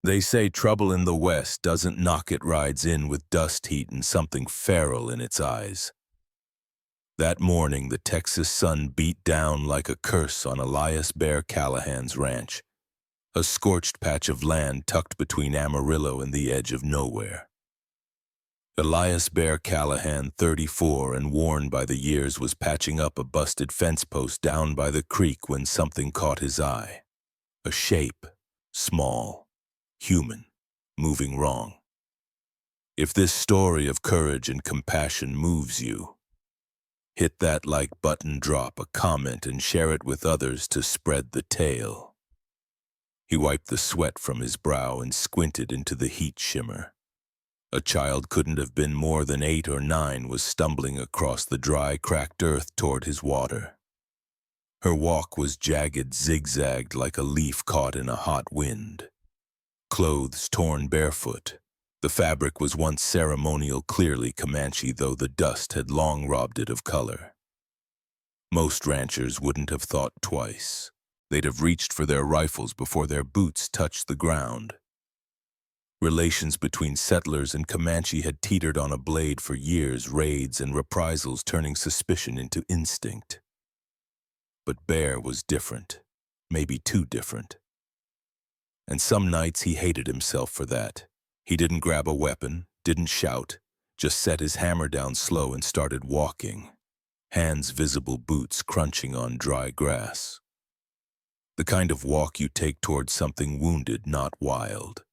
They say trouble in the West doesn't knock, it rides in with dust heat and something feral in its eyes. That morning, the Texas sun beat down like a curse on Elias Bear Callahan's ranch, a scorched patch of land tucked between Amarillo and the edge of nowhere. Elias Bear Callahan, 34 and worn by the years, was patching up a busted fence post down by the creek when something caught his eye. A shape, small, human, moving wrong. If this story of courage and compassion moves you, hit that like button, drop a comment, and share it with others to spread the tale. He wiped the sweat from his brow and squinted into the heat shimmer. A child couldn't have been more than 8 or 9 was stumbling across the dry, cracked earth toward his water. Her walk was jagged, zigzagged like a leaf caught in a hot wind. Clothes torn barefoot. The fabric was once ceremonial, clearly Comanche, though the dust had long robbed it of color. Most ranchers wouldn't have thought twice. They'd have reached for their rifles before their boots touched the ground. Relations between settlers and Comanche had teetered on a blade for years, raids and reprisals turning suspicion into instinct. But Bear was different, maybe too different. And some nights he hated himself for that. He didn't grab a weapon, didn't shout, just set his hammer down slow and started walking, hands visible, boots crunching on dry grass. The kind of walk you take toward something wounded, not wild.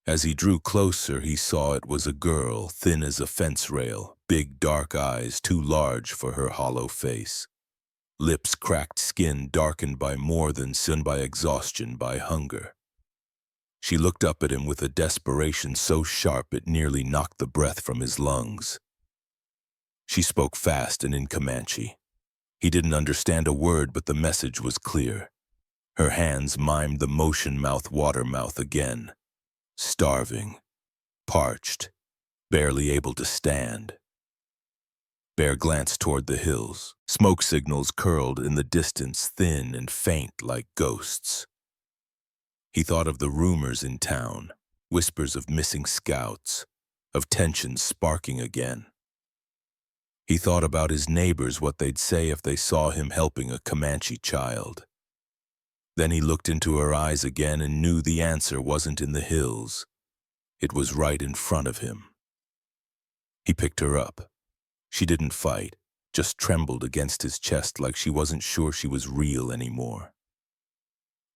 As he drew closer, he saw it was a girl, thin as a fence rail, big dark eyes too large for her hollow face. Lips cracked, skin darkened by more than sin, by exhaustion, by hunger. She looked up at him with a desperation so sharp it nearly knocked the breath from his lungs. She spoke fast and in Comanche. He didn't understand a word, but the message was clear. Her hands mimed the motion, mouth water mouth again. Starving, parched, barely able to stand. Bear glanced toward the hills. Smoke signals curled in the distance, thin and faint like ghosts. He thought of the rumors in town, whispers of missing scouts, of tensions sparking again. He thought about his neighbors, what they'd say if they saw him helping a Comanche child. Then he looked into her eyes again and knew the answer wasn't in the hills. It was right in front of him. He picked her up. She didn't fight, just trembled against his chest like she wasn't sure she was real anymore.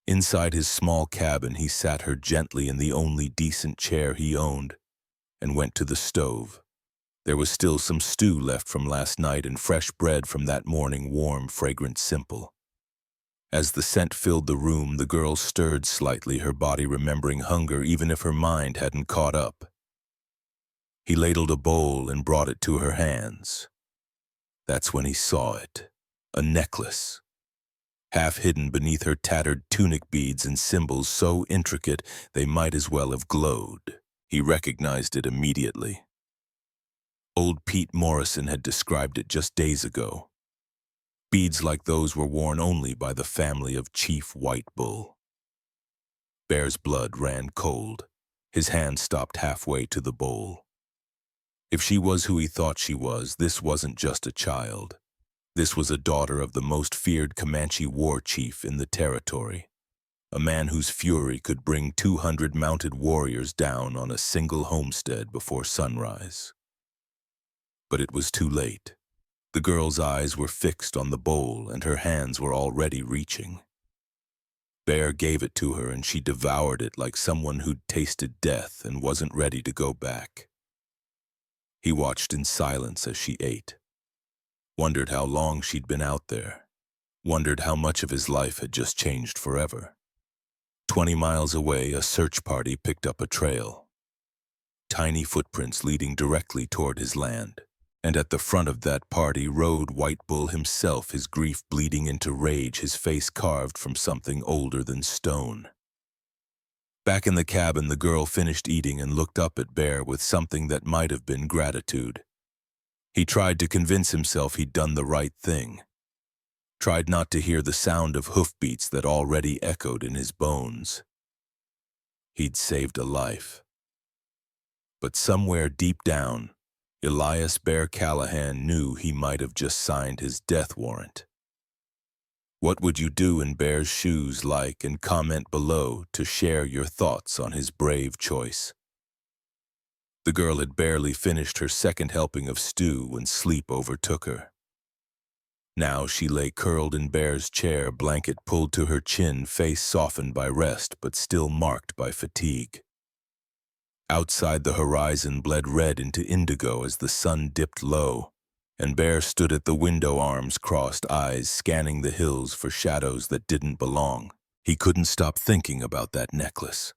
Inside his small cabin, he sat her gently in the only decent chair he owned and went to the stove. There was still some stew left from last night and fresh bread from that morning, warm, fragrant, simple. As the scent filled the room, the girl stirred slightly, her body remembering hunger even if her mind hadn't caught up. He ladled a bowl and brought it to her hands. That's when he saw it. A necklace. Half hidden beneath her tattered tunic, beads and symbols so intricate they might as well have glowed. He recognized it immediately. Old Pete Morrison had described it just days ago. Beads like those were worn only by the family of Chief White Bull. Bear's blood ran cold. His hand stopped halfway to the bowl. If she was who he thought she was, this wasn't just a child. This was a daughter of the most feared Comanche war chief in the territory, a man whose fury could bring 200 mounted warriors down on a single homestead before sunrise. But it was too late. The girl's eyes were fixed on the bowl and her hands were already reaching. Bear gave it to her and she devoured it like someone who'd tasted death and wasn't ready to go back. He watched in silence as she ate. Wondered how long she'd been out there. Wondered how much of his life had just changed forever. 20 miles away, a search party picked up a trail. Tiny footprints leading directly toward his land. And at the front of that party rode White Bull himself, his grief bleeding into rage, his face carved from something older than stone. Back in the cabin, the girl finished eating and looked up at Bear with something that might have been gratitude. He tried to convince himself he'd done the right thing. Tried not to hear the sound of hoofbeats that already echoed in his bones. He'd saved a life. But somewhere deep down, Elias Bear Callahan knew he might have just signed his death warrant. What would you do in Bear's shoes? Like and comment below to share your thoughts on his brave choice. The girl had barely finished her second helping of stew when sleep overtook her. Now she lay curled in Bear's chair, blanket pulled to her chin, face softened by rest but still marked by fatigue. Outside, the horizon bled red into indigo as the sun dipped low, and Bear stood at the window, arms crossed, eyes scanning the hills for shadows that didn't belong. He couldn't stop thinking about that necklace.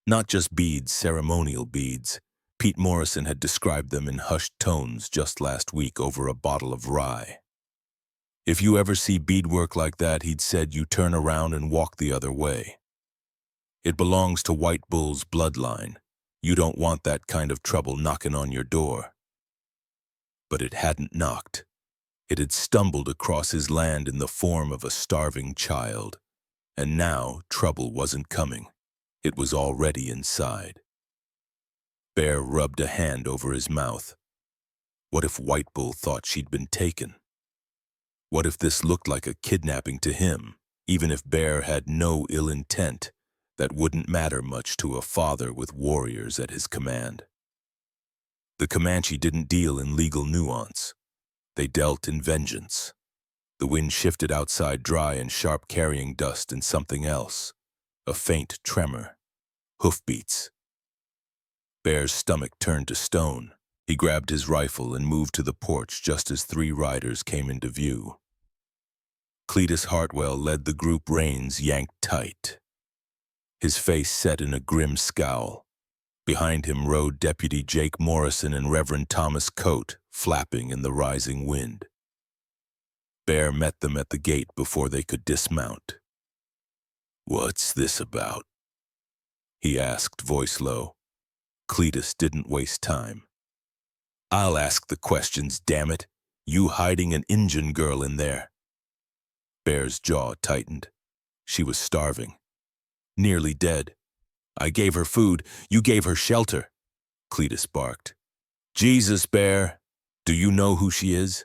Not just beads, ceremonial beads. Pete Morrison had described them in hushed tones just last week over a bottle of rye. If you ever see beadwork like that, he'd said, you turn around and walk the other way. It belongs to White Bull's bloodline. You don't want that kind of trouble knocking on your door. But it hadn't knocked. It had stumbled across his land in the form of a starving child. And now trouble wasn't coming. It was already inside. Bear rubbed a hand over his mouth. What if White Bull thought she'd been taken? What if this looked like a kidnapping to him? Even if Bear had no ill intent, that wouldn't matter much to a father with warriors at his command. The Comanche didn't deal in legal nuance. They dealt in vengeance. The wind shifted outside, dry and sharp, carrying dust and something else. A faint tremor. Hoofbeats. Bear's stomach turned to stone. He grabbed his rifle and moved to the porch just as 3 riders came into view. Cletus Hartwell led the group, reins yanked tight. His face set in a grim scowl. Behind him rode Deputy Jake Morrison and Reverend Thomas Coate, flapping in the rising wind. Bear met them at the gate before they could dismount. "What's this about?" he asked, voice low. Cletus didn't waste time. "I'll ask the questions, damn it. You hiding an Injun girl in there." Bear's jaw tightened. She was starving. Nearly dead. "I gave her food. You gave her shelter," Cletus barked. "Jesus, Bear. Do you know who she is?"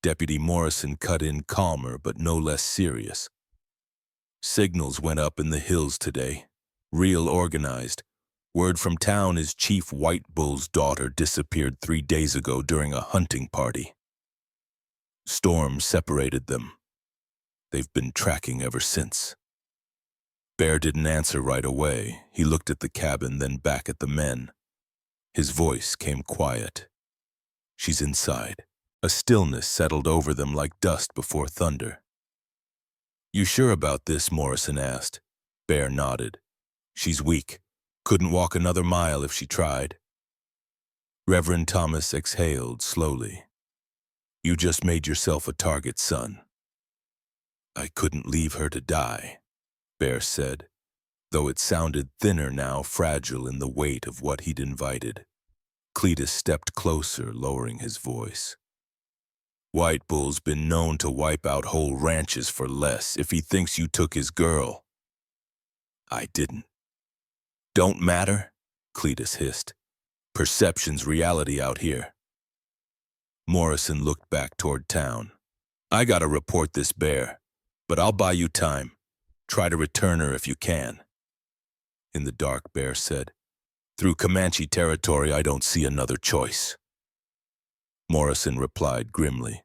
Deputy Morrison cut in, calmer but no less serious. "Signals went up in the hills today. Real organized. Word from town is Chief White Bull's daughter disappeared 3 days ago during a hunting party. Storm separated them. They've been tracking ever since." Bear didn't answer right away. He looked at the cabin, then back at the men. His voice came quiet. "She's inside." A stillness settled over them like dust before thunder. "You sure about this?" Morrison asked. Bear nodded. "She's weak. Couldn't walk another mile if she tried." Reverend Thomas exhaled slowly. "You just made yourself a target, son." "I couldn't leave her to die," Bear said, though it sounded thinner now, fragile in the weight of what he'd invited. Cletus stepped closer, lowering his voice. "White Bull's been known to wipe out whole ranches for less. If he thinks you took his girl—" "I didn't." "Don't matter," Cletus hissed. "Perception's reality out here." Morrison looked back toward town. "I gotta report this Bear, but I'll buy you time. Try to return her if you can." In the dark, Bear said, "Through Comanche territory, I don't see another choice." Morrison replied grimly,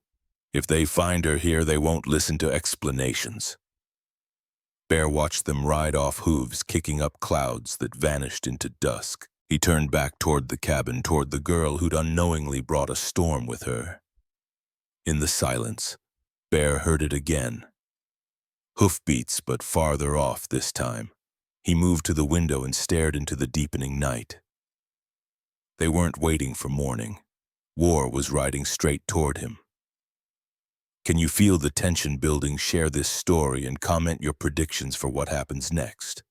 "If they find her here, they won't listen to explanations." Bear watched them ride off, hooves kicking up clouds that vanished into dusk. He turned back toward the cabin, toward the girl who'd unknowingly brought a storm with her. In the silence, Bear heard it again. Hoofbeats, but farther off this time. He moved to the window and stared into the deepening night. They weren't waiting for morning. War was riding straight toward him. Can you feel the tension building? Share this story and comment your predictions for what happens next.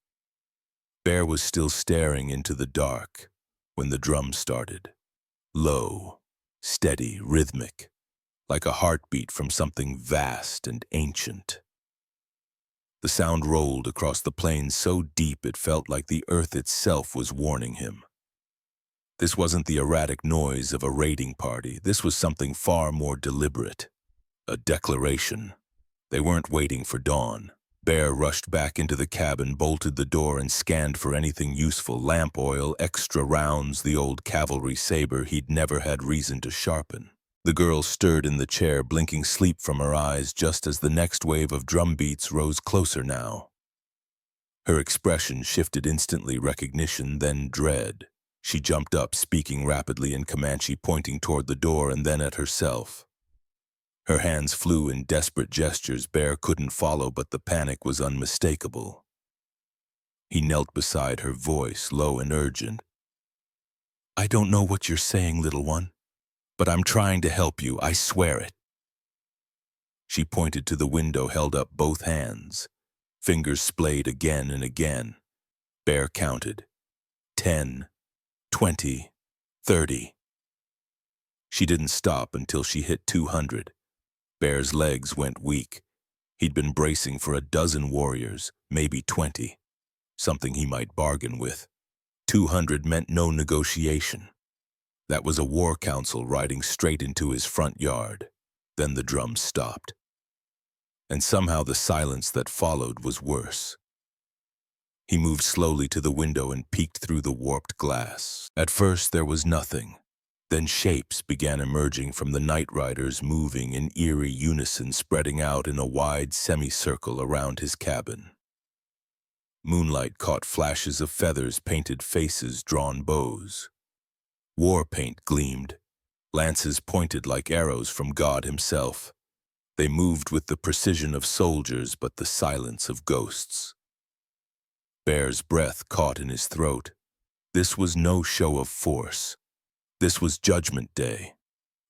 Bear was still staring into the dark when the drum started. Low, steady, rhythmic, like a heartbeat from something vast and ancient. The sound rolled across the plains so deep it felt like the earth itself was warning him. This wasn't the erratic noise of a raiding party. This was something far more deliberate. A declaration. They weren't waiting for dawn. Bear rushed back into the cabin, bolted the door, and scanned for anything useful: lamp oil, extra rounds, the old cavalry saber he'd never had reason to sharpen. The girl stirred in the chair, blinking sleep from her eyes just as the next wave of drum beats rose closer now. Her expression shifted instantly: recognition, then dread. She jumped up, speaking rapidly in Comanche, pointing toward the door and then at herself. Her hands flew in desperate gestures. Bear couldn't follow, but the panic was unmistakable. He knelt beside her, voice low and urgent. "I don't know what you're saying, little one, but I'm trying to help you, I swear it." She pointed to the window, held up both hands. Fingers splayed again and again. Bear counted. 10, 20, 30. She didn't stop until she hit 200. Bear's legs went weak. He'd been bracing for a dozen warriors, maybe 20. Something he might bargain with. 200 meant no negotiation. That was a war council riding straight into his front yard. Then the drums stopped. And somehow the silence that followed was worse. He moved slowly to the window and peeked through the warped glass. At first there was nothing. Then shapes began emerging from the night riders, moving in eerie unison, spreading out in a wide semicircle around his cabin. Moonlight caught flashes of feathers, painted faces, drawn bows. War paint gleamed. Lances pointed like arrows from God himself. They moved with the precision of soldiers, but the silence of ghosts. Bear's breath caught in his throat. This was no show of force. This was Judgment Day.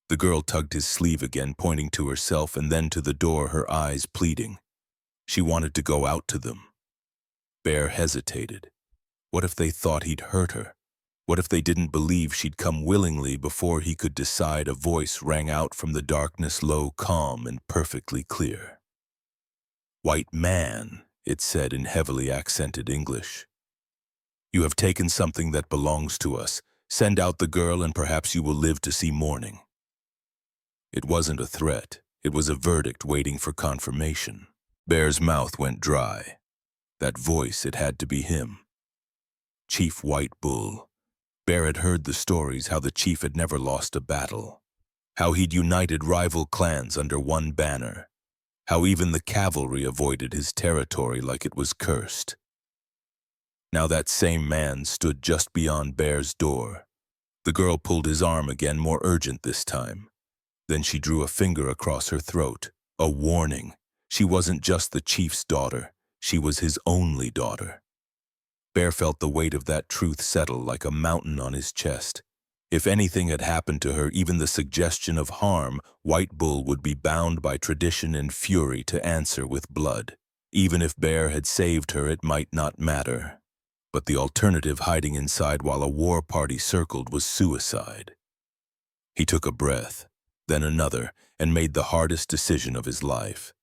The girl tugged his sleeve again, pointing to herself and then to the door, her eyes pleading. She wanted to go out to them. Bear hesitated. What if they thought he'd hurt her? What if they didn't believe she'd come willingly? Before he could decide, a voice rang out from the darkness, low, calm, and perfectly clear. "White man," it said in heavily accented English. "You have taken something that belongs to us. Send out the girl and perhaps you will live to see morning." It wasn't a threat. It was a verdict waiting for confirmation. Bear's mouth went dry. That voice, it had to be him. Chief White Bull. Bear had heard the stories, how the chief had never lost a battle. How he'd united rival clans under one banner. How even the cavalry avoided his territory like it was cursed. Now that same man stood just beyond Bear's door. The girl pulled his arm again, more urgent this time. Then she drew a finger across her throat. A warning. She wasn't just the chief's daughter. She was his only daughter. Bear felt the weight of that truth settle like a mountain on his chest. If anything had happened to her, even the suggestion of harm, White Bull would be bound by tradition and fury to answer with blood. Even if Bear had saved her, it might not matter. But the alternative, hiding inside while a war party circled, was suicide. He took a breath, then another, and made the hardest decision of his life.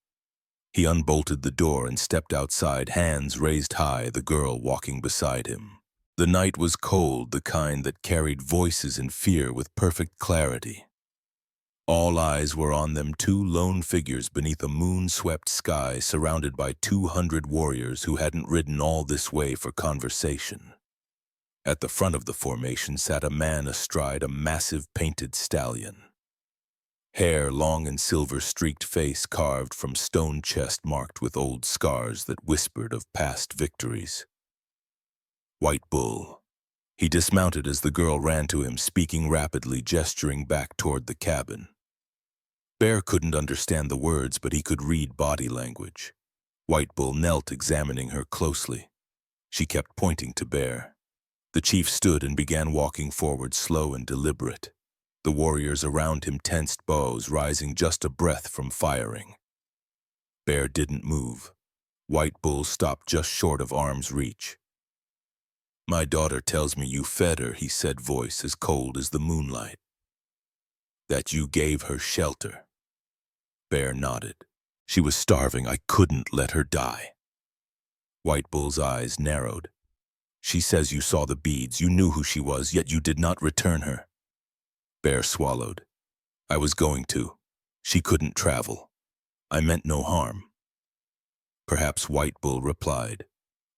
He unbolted the door and stepped outside, hands raised high, the girl walking beside him. The night was cold, the kind that carried voices and fear with perfect clarity. All eyes were on them, two lone figures beneath a moon-swept sky, surrounded by 200 warriors who hadn't ridden all this way for conversation. At the front of the formation sat a man astride a massive painted stallion. Hair long and silver-streaked, face carved from stone chest marked with old scars that whispered of past victories. White Bull. He dismounted as the girl ran to him, speaking rapidly, gesturing back toward the cabin. Bear couldn't understand the words, but he could read body language. White Bull knelt, examining her closely. She kept pointing to Bear. The chief stood and began walking forward, slow and deliberate. The warriors around him tensed, bows rising just a breath from firing. Bear didn't move. White Bull stopped just short of arm's reach. "My daughter tells me you fed her," he said, voice as cold as the moonlight. "That you gave her shelter." Bear nodded. "She was starving. I couldn't let her die." White Bull's eyes narrowed. She says you saw the beads, you knew who she was, yet you did not return her. Bear swallowed. I was going to. She couldn't travel. I meant no harm. Perhaps White Bull replied.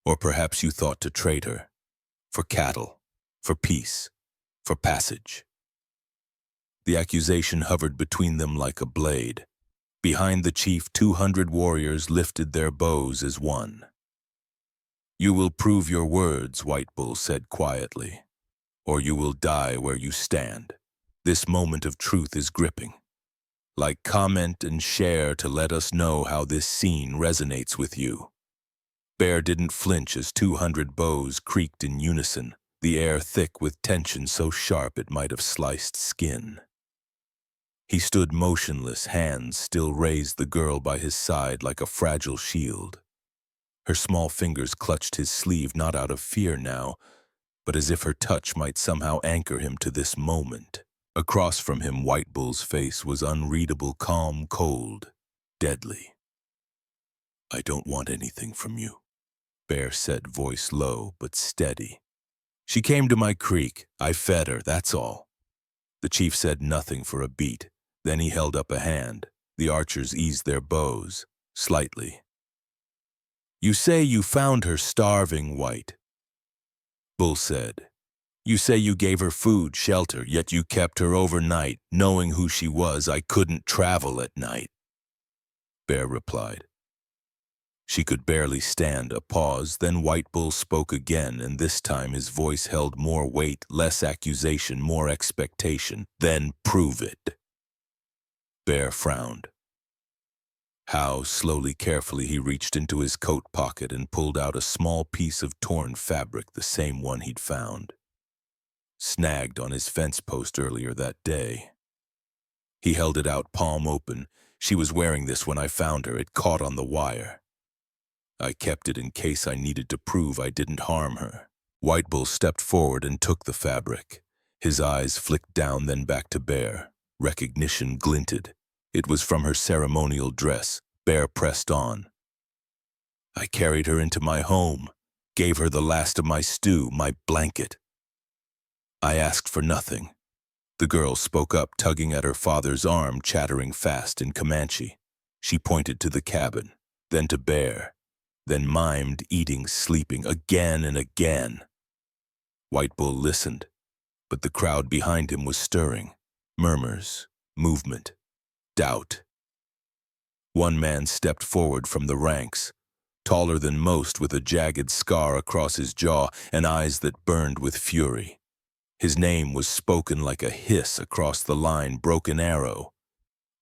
Or perhaps you thought to trade her. For cattle. For peace. For passage. The accusation hovered between them like a blade. Behind the chief, 200 warriors lifted their bows as one. You will prove your words, White Bull said quietly, or you will die where you stand. This moment of truth is gripping. Like, comment and share to let us know how this scene resonates with you. Bear didn't flinch as 200 bows creaked in unison, the air thick with tension so sharp it might have sliced skin. He stood motionless, hands still raised, the girl by his side like a fragile shield. Her small fingers clutched his sleeve, not out of fear now, but as if her touch might somehow anchor him to this moment. Across from him, White Bull's face was unreadable, calm, cold, deadly. I don't want anything from you, Bear said, voice low but steady. She came to my creek. I fed her, that's all. The chief said nothing for a beat. Then he held up a hand. The archers eased their bows, slightly. You say you found her starving, White. Bull said. You say you gave her food, shelter, yet you kept her overnight, knowing who she was. I couldn't travel at night. Bear replied. She could barely stand. A pause, then White Bull spoke again, and this time his voice held more weight, less accusation, more expectation. Then prove it. Bear frowned. How, slowly, carefully, he reached into his coat pocket and pulled out a small piece of torn fabric, the same one he'd found. Snagged on his fence post earlier that day. He held it out, palm open. She was wearing this when I found her. It caught on the wire. I kept it in case I needed to prove I didn't harm her. White Bull stepped forward and took the fabric. His eyes flicked down, then back to Bear. Recognition glinted. It was from her ceremonial dress. Bear pressed on. I carried her into my home, gave her the last of my stew, my blanket. I asked for nothing. The girl spoke up, tugging at her father's arm, chattering fast in Comanche. She pointed to the cabin, then to Bear, then mimed eating, sleeping, again and again. White Bull listened, but the crowd behind him was stirring. Murmurs, movement, doubt. One man stepped forward from the ranks, taller than most, with a jagged scar across his jaw and eyes that burned with fury. His name was spoken like a hiss across the line, Broken Arrow.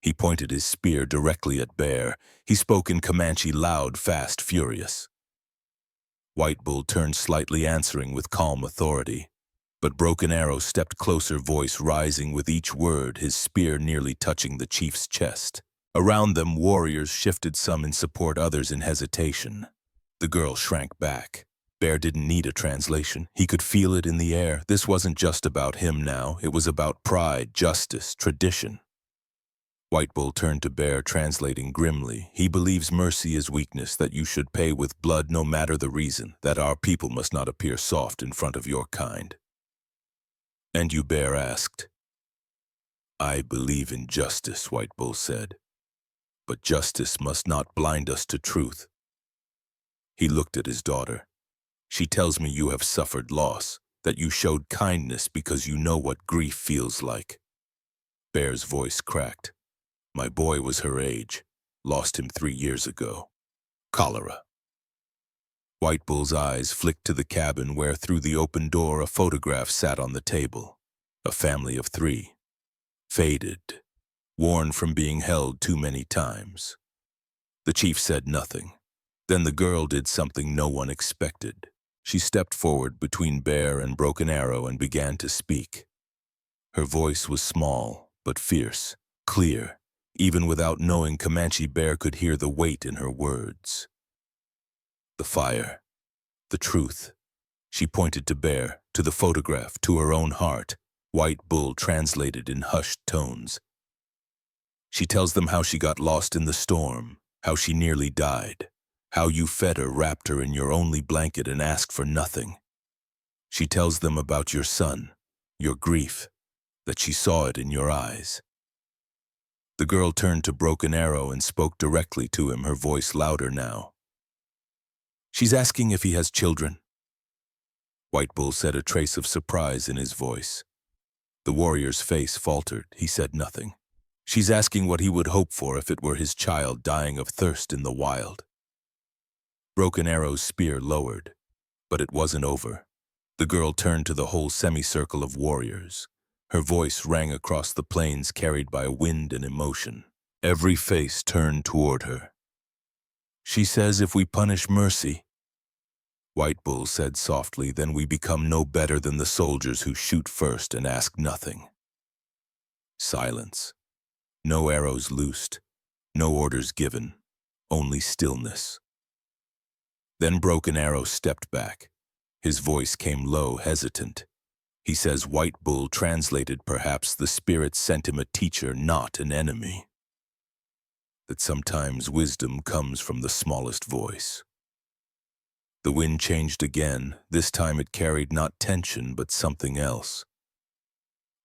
He pointed his spear directly at Bear. He spoke in Comanche, loud, fast, furious. White Bull turned slightly, answering with calm authority. But Broken Arrow stepped closer, voice rising with each word, his spear nearly touching the chief's chest. Around them, warriors shifted, some in support, others in hesitation. The girl shrank back. Bear didn't need a translation. He could feel it in the air. This wasn't just about him now. It was about pride, justice, tradition. White Bull turned to Bear, translating grimly. He believes mercy is weakness, that you should pay with blood no matter the reason, that our people must not appear soft in front of your kind. And you, Bear asked. I believe in justice, White Bull said. But justice must not blind us to truth. He looked at his daughter. She tells me you have suffered loss, that you showed kindness because you know what grief feels like. Bear's voice cracked. My boy was her age. Lost him 3 years ago. Cholera. White Bull's eyes flicked to the cabin where, through the open door, a photograph sat on the table. A family of 3. Faded. Worn from being held too many times. The chief said nothing. Then the girl did something no one expected. She stepped forward between Bear and Broken Arrow and began to speak. Her voice was small, but fierce, clear. Even without knowing Comanche, Bear could hear the weight in her words. The fire. The truth. She pointed to Bear, to the photograph, to her own heart. White Bull translated in hushed tones. She tells them how she got lost in the storm, how she nearly died. How you fed her, wrapped her in your only blanket and asked for nothing. She tells them about your son, your grief, that she saw it in your eyes. The girl turned to Broken Arrow and spoke directly to him, her voice louder now. She's asking if he has children. White Bull said, a trace of surprise in his voice. The warrior's face faltered. He said nothing. She's asking what he would hope for if it were his child dying of thirst in the wild. Broken Arrow's spear lowered, but it wasn't over. The girl turned to the whole semicircle of warriors. Her voice rang across the plains, carried by wind and emotion. Every face turned toward her. She says, if we punish mercy, White Bull said softly, then we become no better than the soldiers who shoot first and ask nothing. Silence. No arrows loosed, no orders given, only stillness. Then Broken Arrow stepped back. His voice came low, hesitant. He says, White Bull translated, perhaps the spirit sent him a teacher, not an enemy. That sometimes wisdom comes from the smallest voice. The wind changed again. This time it carried not tension, but something else.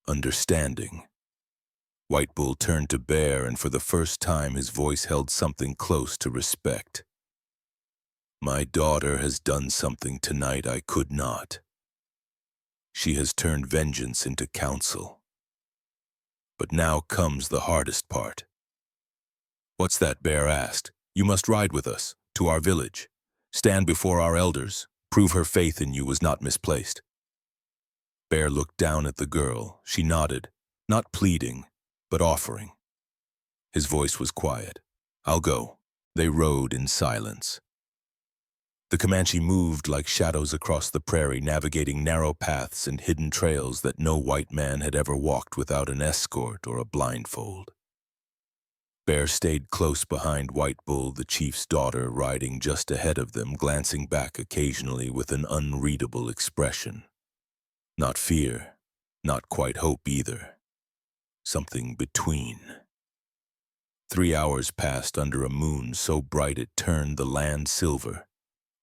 Understanding. White Bull turned to Bear, and for the first time his voice held something close to respect. My daughter has done something tonight I could not. She has turned vengeance into counsel. But now comes the hardest part. What's that? Bear asked. You must ride with us, to our village. Stand before our elders. Prove her faith in you was not misplaced. Bear looked down at the girl. She nodded, not pleading, but offering. His voice was quiet. I'll go. They rode in silence. The Comanche moved like shadows across the prairie, navigating narrow paths and hidden trails that no white man had ever walked without an escort or a blindfold. Bear stayed close behind White Bull, the chief's daughter riding just ahead of them, glancing back occasionally with an unreadable expression. Not fear, not quite hope either. Something between. 3 hours passed under a moon so bright it turned the land silver.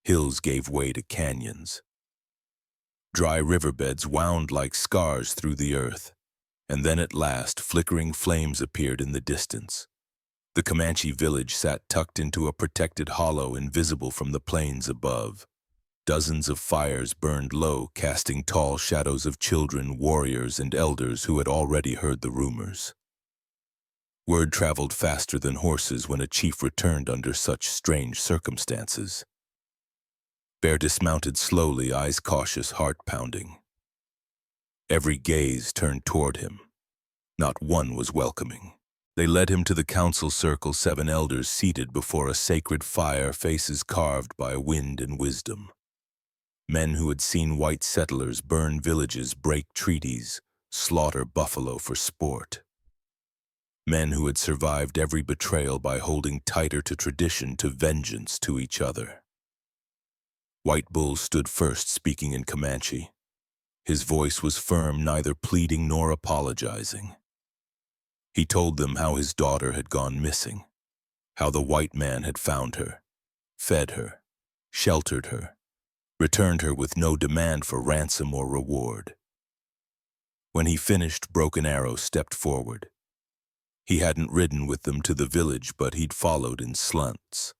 Hills gave way to canyons. Dry riverbeds wound like scars through the earth, and then at last flickering flames appeared in the distance. The Comanche village sat tucked into a protected hollow, invisible from the plains above. Dozens of fires burned low, casting tall shadows of children, warriors, and elders who had already heard the rumors. Word traveled faster than horses when a chief returned under such strange circumstances. Bear dismounted slowly, eyes cautious, heart pounding. Every gaze turned toward him. Not one was welcoming. They led him to the council circle, 7 elders seated before a sacred fire, faces carved by wind and wisdom. Men who had seen white settlers burn villages, break treaties, slaughter buffalo for sport. Men who had survived every betrayal by holding tighter to tradition, to vengeance, to each other. White Bull stood first, speaking in Comanche. His voice was firm, neither pleading nor apologizing. He told them how his daughter had gone missing, how the white man had found her, fed her, sheltered her, returned her with no demand for ransom or reward. When he finished, Broken Arrow stepped forward. He hadn't ridden with them to the village, but he'd followed in slunts.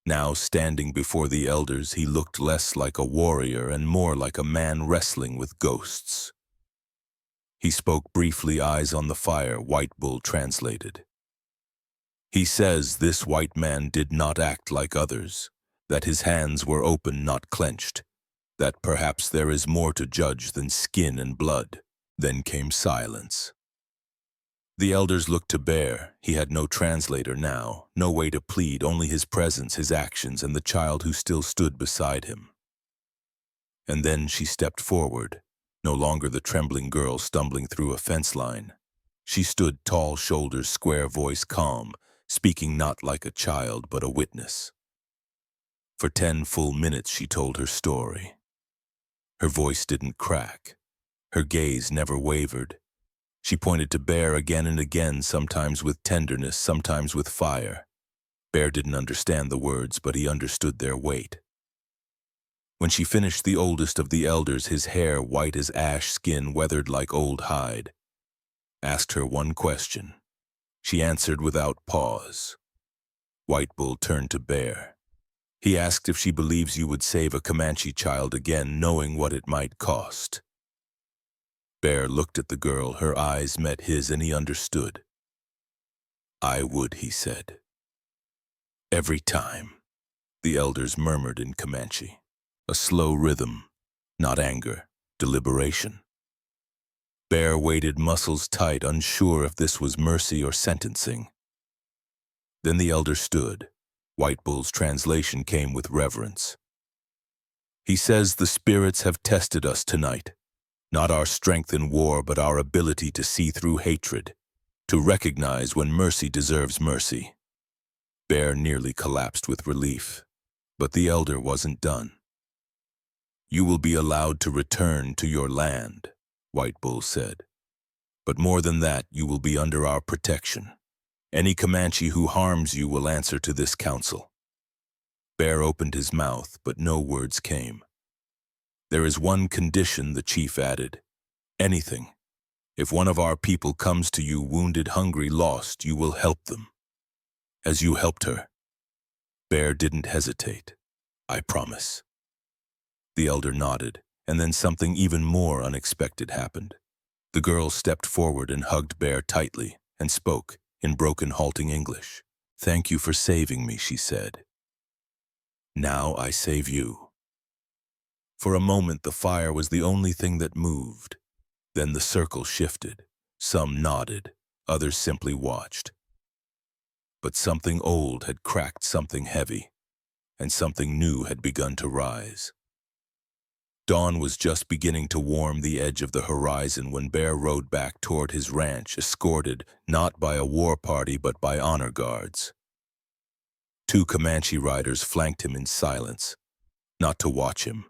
Now, standing before the elders, he looked less like a warrior and more like a man wrestling with ghosts. He spoke briefly, eyes on the fire. White Bull translated. He says this white man did not act like others, that his hands were open, not clenched, that perhaps there is more to judge than skin and blood. Then came silence. The elders looked to Bear. He had no translator now, no way to plead, only his presence, his actions, and the child who still stood beside him. And then she stepped forward, no longer the trembling girl stumbling through a fence line. She stood tall, shoulders square, voice calm, speaking not like a child but a witness. For 10 full minutes she told her story. Her voice didn't crack. Her gaze never wavered. She pointed to Bear again and again, sometimes with tenderness, sometimes with fire. Bear didn't understand the words, but he understood their weight. When she finished, the oldest of the elders, his hair white as ash, skin weathered like old hide, asked her one question. She answered without pause. White Bull turned to Bear. He asked if she believes you would save a Comanche child again, knowing what it might cost. Bear looked at the girl, her eyes met his, and he understood. I would, he said. Every time, the elders murmured in Comanche. A slow rhythm, not anger, deliberation. Bear waited, muscles tight, unsure if this was mercy or sentencing. Then the elder stood. White Bull's translation came with reverence. He says the spirits have tested us tonight, not our strength in war, but our ability to see through hatred, to recognize when mercy deserves mercy. Bear nearly collapsed with relief, but the elder wasn't done. You will be allowed to return to your land, White Bull said. But more than that, you will be under our protection. Any Comanche who harms you will answer to this council. Bear opened his mouth, but no words came. There is one condition, the chief added. Anything. If one of our people comes to you wounded, hungry, lost, you will help them. As you helped her. Bear didn't hesitate. I promise. The elder nodded, and then something even more unexpected happened. The girl stepped forward and hugged Bear tightly and spoke in broken, halting English. Thank you for saving me, she said. Now I save you. For a moment, the fire was the only thing that moved. Then the circle shifted. Some nodded, others simply watched. But something old had cracked something heavy, and something new had begun to rise. Dawn was just beginning to warm the edge of the horizon when Bear rode back toward his ranch, escorted not by a war party but by honor guards. 2 Comanche riders flanked him in silence, not to watch him,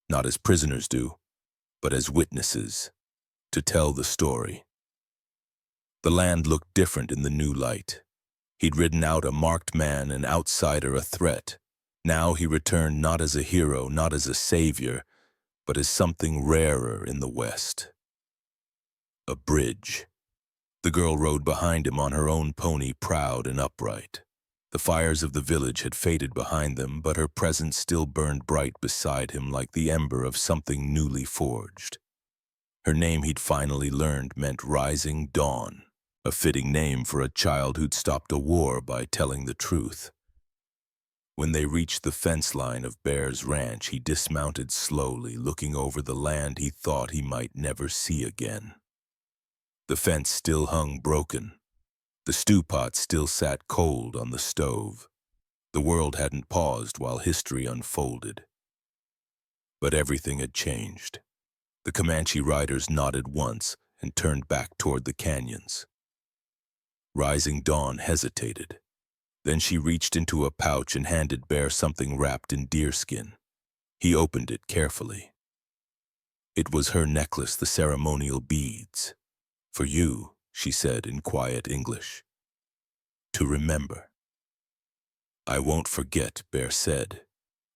not as prisoners do, but as witnesses, to tell the story. The land looked different in the new light. He'd ridden out a marked man, an outsider, a threat. Now he returned not as a hero, not as a savior, but as something rarer in the West. A bridge. The girl rode behind him on her own pony, proud and upright. The fires of the village had faded behind them, but her presence still burned bright beside him like the ember of something newly forged. Her name, he'd finally learned, meant Rising Dawn, a fitting name for a child who'd stopped a war by telling the truth. When they reached the fence line of Bear's ranch, he dismounted slowly, looking over the land he thought he might never see again. The fence still hung broken. The stew pot still sat cold on the stove. The world hadn't paused while history unfolded. But everything had changed. The Comanche riders nodded once and turned back toward the canyons. Rising Dawn hesitated. Then she reached into a pouch and handed Bear something wrapped in deerskin. He opened it carefully. It was her necklace, the ceremonial beads. For you, she said in quiet English. To remember. I won't forget, Bear said.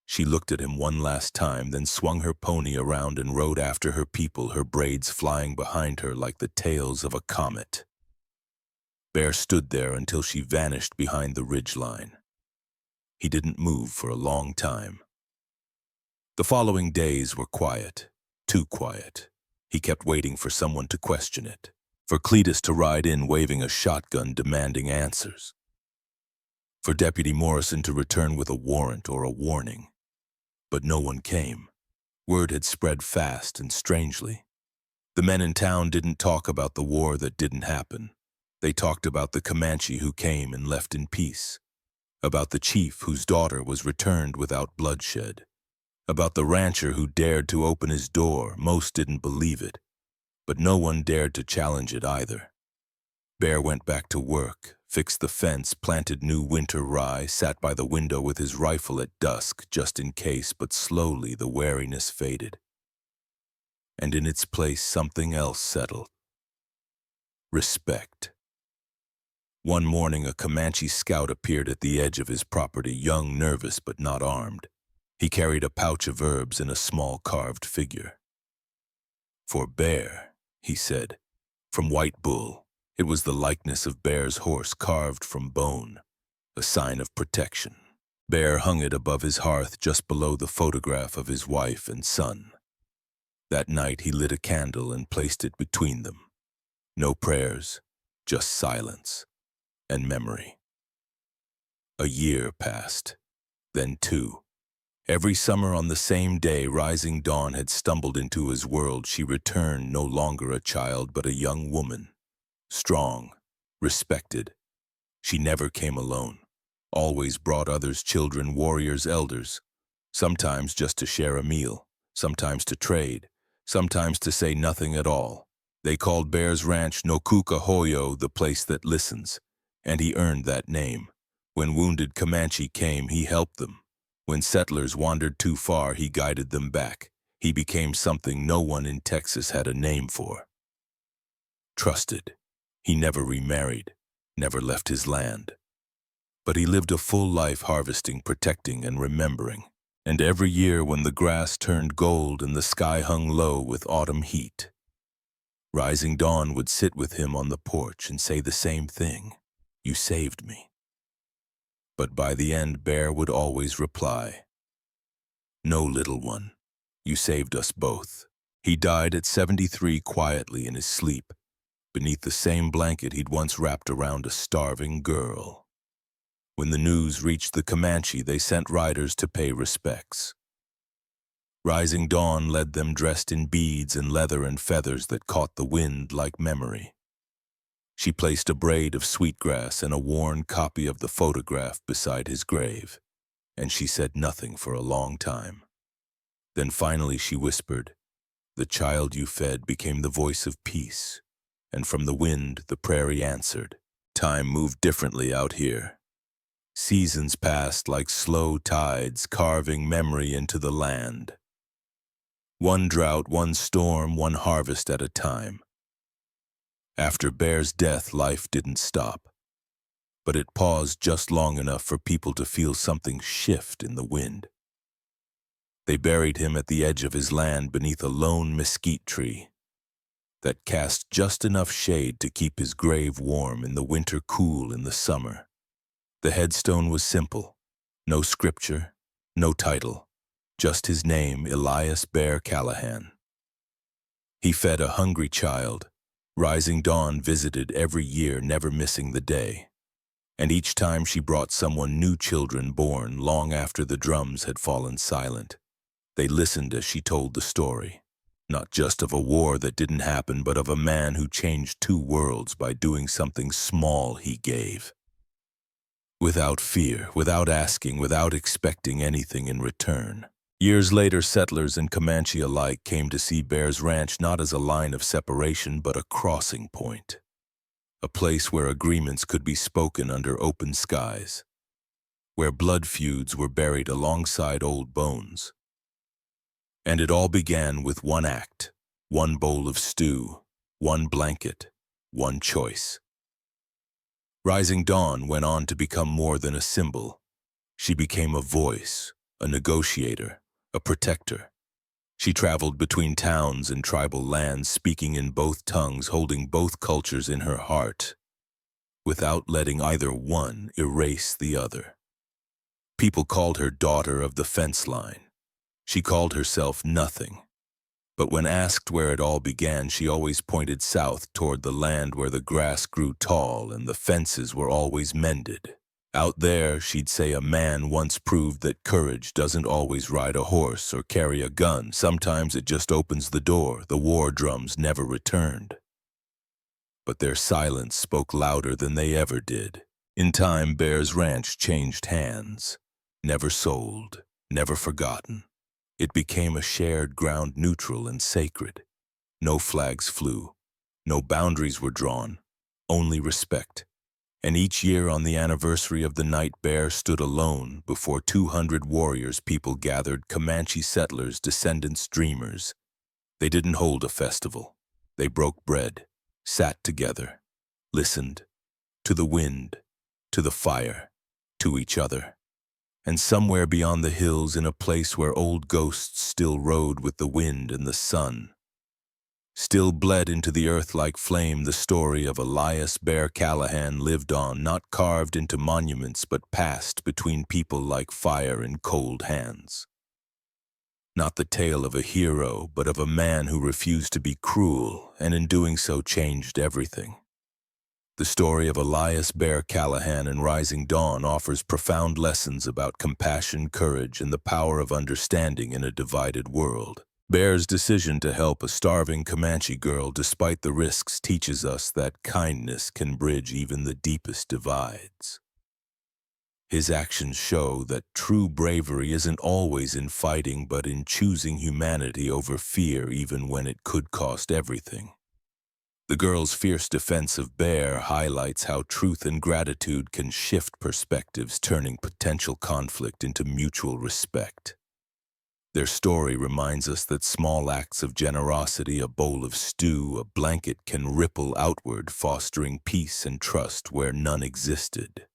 She looked at him one last time, then swung her pony around and rode after her people, her braids flying behind her like the tails of a comet. Bear stood there until she vanished behind the ridgeline. He didn't move for a long time. The following days were quiet, too quiet. He kept waiting for someone to question it, for Cletus to ride in waving a shotgun demanding answers, for Deputy Morrison to return with a warrant or a warning. But no one came. Word had spread fast and strangely. The men in town didn't talk about the war that didn't happen. They talked about the Comanche who came and left in peace, about the chief whose daughter was returned without bloodshed, about the rancher who dared to open his door. Most didn't believe it, but no one dared to challenge it either. Bear went back to work, fixed the fence, planted new winter rye, sat by the window with his rifle at dusk just in case, but slowly the wariness faded. And in its place something else settled. Respect. One morning, a Comanche scout appeared at the edge of his property, young, nervous, but not armed. He carried a pouch of herbs and a small carved figure. "For Bear," he said, "from White Bull." It was the likeness of Bear's horse carved from bone, a sign of protection. Bear hung it above his hearth just below the photograph of his wife and son. That night he lit a candle and placed it between them. No prayers, just silence and memory. A year passed, then two. Every summer on the same day, rising dawn had stumbled into his world. She returned, no longer a child, but a young woman. Strong, respected. She never came alone. Always brought others, children, warriors, elders. Sometimes just to share a meal, sometimes to trade, sometimes to say nothing at all. They called Bear's ranch Nokuka Hoyo, the place that listens, and he earned that name. When wounded Comanche came, he helped them. When settlers wandered too far, he guided them back. He became something no one in Texas had a name for. Trusted. He never remarried, never left his land. But he lived a full life harvesting, protecting, and remembering. And every year when the grass turned gold and the sky hung low with autumn heat, rising dawn would sit with him on the porch and say the same thing: "You saved me." But by the end, Bear would always reply, "No, little one, you saved us both." He died at 73 quietly in his sleep, beneath the same blanket he'd once wrapped around a starving girl. When the news reached the Comanche, they sent riders to pay respects. Rising dawn led them dressed in beads and leather and feathers that caught the wind like memory. She placed a braid of sweetgrass and a worn copy of the photograph beside his grave, and she said nothing for a long time. Then finally she whispered, "The child you fed became the voice of peace," and from the wind the prairie answered. Time moved differently out here. Seasons passed like slow tides, carving memory into the land. One drought, one storm, one harvest at a time. After Bear's death, life didn't stop, but it paused just long enough for people to feel something shift in the wind. They buried him at the edge of his land beneath a lone mesquite tree that cast just enough shade to keep his grave warm in the winter, cool in the summer. The headstone was simple, no scripture, no title, just his name, Elias Bear Callahan. He fed a hungry child. Rising dawn visited every year, never missing the day. And each time she brought someone new, children born long after the drums had fallen silent. They listened as she told the story, not just of a war that didn't happen, but of a man who changed two worlds by doing something small he gave. Without fear, without asking, without expecting anything in return. Years later, settlers and Comanche alike came to see Bear's ranch not as a line of separation, but a crossing point. A place where agreements could be spoken under open skies, where blood feuds were buried alongside old bones. And it all began with one act, one bowl of stew, one blanket, one choice. Rising dawn went on to become more than a symbol. She became a voice, a negotiator, a protector. She traveled between towns and tribal lands, speaking in both tongues, holding both cultures in her heart, without letting either one erase the other. People called her daughter of the fence line. She called herself nothing. But when asked where it all began, she always pointed south toward the land where the grass grew tall and the fences were always mended. Out there, she'd say, a man once proved that courage doesn't always ride a horse or carry a gun. Sometimes it just opens the door. The war drums never returned. But their silence spoke louder than they ever did. In time, Bear's ranch changed hands. Never sold, never forgotten. It became a shared ground, neutral and sacred. No flags flew. No boundaries were drawn. Only respect. And each year on the anniversary of the night Bear stood alone before 200 warriors, people gathered, Comanche settlers, descendants, dreamers. They didn't hold a festival. They broke bread, sat together, listened, to the wind, to the fire, to each other. And somewhere beyond the hills, in a place where old ghosts still rode with the wind and the sun, still bled into the earth like flame, the story of Elias Bear Callahan lived on, not carved into monuments, but passed between people like fire in cold hands. Not the tale of a hero, but of a man who refused to be cruel, and in doing so changed everything. The story of Elias Bear Callahan and Rising Dawn offers profound lessons about compassion, courage, and the power of understanding in a divided world. Bear's decision to help a starving Comanche girl despite the risks teaches us that kindness can bridge even the deepest divides. His actions show that true bravery isn't always in fighting, but in choosing humanity over fear, even when it could cost everything. The girl's fierce defense of Bear highlights how truth and gratitude can shift perspectives, turning potential conflict into mutual respect. Their story reminds us that small acts of generosity, a bowl of stew, a blanket, can ripple outward, fostering peace and trust where none existed.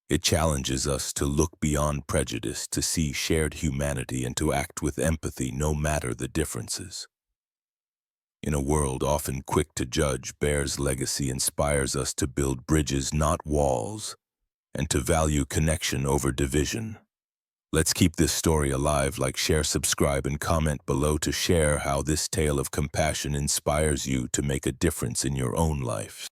It challenges us to look beyond prejudice, to see shared humanity, and to act with empathy no matter the differences. In a world often quick to judge, Bear's legacy inspires us to build bridges, not walls, and to value connection over division. Let's keep this story alive. Like, share, subscribe, and comment below to share how this tale of compassion inspires you to make a difference in your own life.